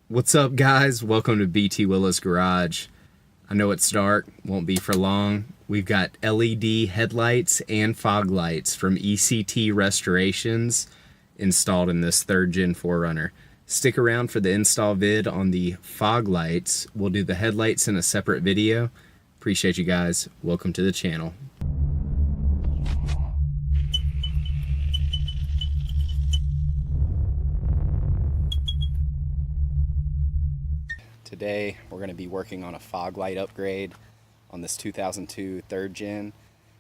What's up, guys? Welcome to BT Willow's Garage. I know it's dark, won't be for long. We've got LED headlights and fog lights from ECT Restorations installed in this 3rd Gen 4Runner. Stick around for the install vid on the fog lights. We'll do the headlights in a separate video. Appreciate you guys. Welcome to the channel. Today we're going to be working on a fog light upgrade on this 2002 3rd Gen.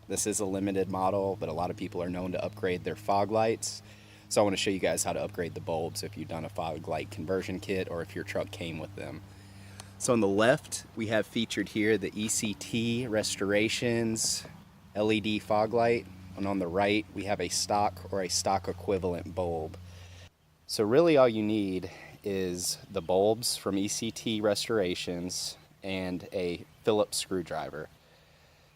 This is a limited model, but a lot of people are known to upgrade their fog lights. So I want to show you guys how to upgrade the bulbs if you've done a fog light conversion kit or if your truck came with them. So on the left we have featured here the ECT Restorations LED fog light, and on the right we have a stock or a stock equivalent bulb. So really all you need is the bulbs from ECT Restorations and a Phillips screwdriver.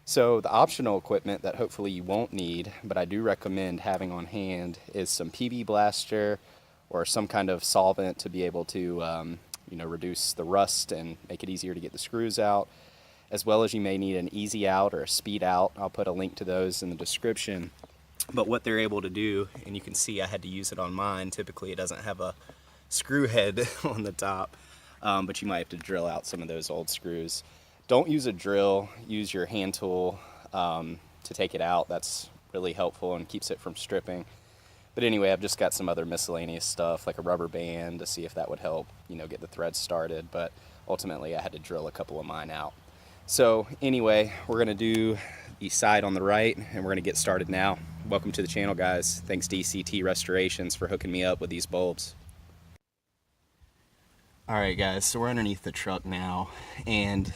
So the optional equipment that hopefully you won't need, but I do recommend having on hand, is some PB Blaster or some kind of solvent to be able to reduce the rust and make it easier to get the screws out, as well as you may need an easy out or a speed out. I'll put a link to those in the description. But what they're able to do, and you can see I had to use it on mine, typically it doesn't have a screw head on the top, but you might have to drill out some of those old screws. Don't use a drill, use your hand tool to take it out. That's really helpful and keeps it from stripping. But anyway, I've just got some other miscellaneous stuff like a rubber band to see if that would help, get the threads started, but ultimately I had to drill a couple of mine out. So anyway, we're gonna do the side on the right and we're gonna get started now. Welcome to the channel, guys. Thanks to ECT Restorations for hooking me up with these bulbs. Alright guys, so we're underneath the truck now, and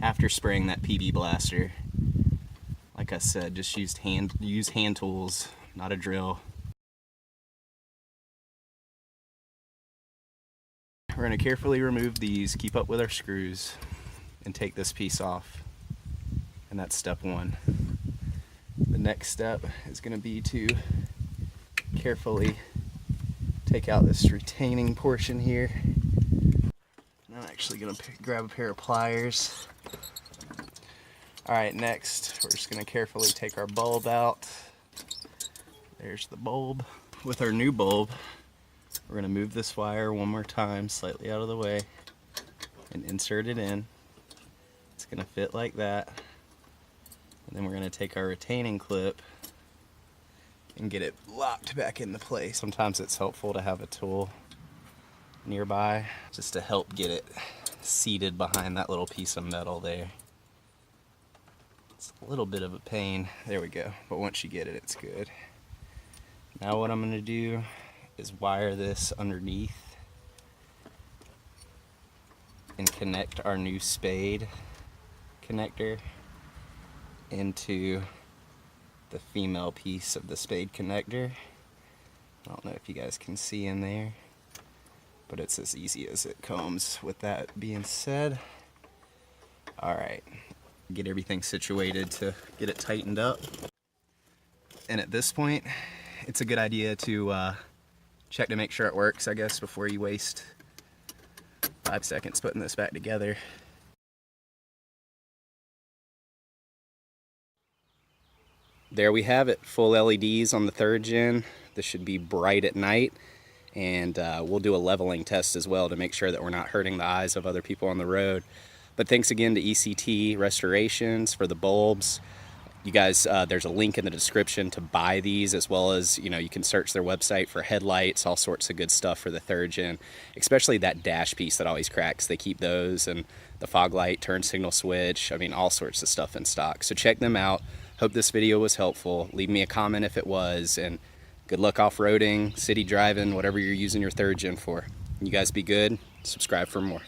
after spraying that PB Blaster, like I said, just use hand tools, not a drill. We're going to carefully remove these, keep up with our screws, and take this piece off. And that's step one. The next step is going to be to carefully take out this retaining portion here. I'm actually going to grab a pair of pliers. Alright, next we're just going to carefully take our bulb out. There's the bulb. With our new bulb, we're going to move this wire one more time slightly out of the way and insert it in. It's going to fit like that. And then we're going to take our retaining clip and get it locked back into place. Sometimes it's helpful to have a tool nearby just to help get it seated behind that little piece of metal there. It's a little bit of a pain. There we go. But once you get it, it's good. Now what I'm going to do is wire this underneath and connect our new spade connector into the female piece of the spade connector. I don't know if you guys can see in there, but it's as easy as it comes. With that being said, alright, get everything situated to get it tightened up. And at this point, it's a good idea to check to make sure it works, I guess, before you waste 5 seconds putting this back together. There we have it, full LEDs on the 3rd Gen. This should be bright at night, and we'll do a leveling test as well to make sure that we're not hurting the eyes of other people on the road. But thanks again to ECT Restorations for the bulbs. You guys, there's a link in the description to buy these, as well as, you can search their website for headlights, all sorts of good stuff for the 3rd Gen, especially that dash piece that always cracks. They keep those, and the fog light, turn signal switch, I mean, all sorts of stuff in stock. So check them out. Hope this video was helpful. Leave me a comment if it was, and good luck off-roading, city driving, whatever you're using your 3rd Gen for. You guys be good. Subscribe for more.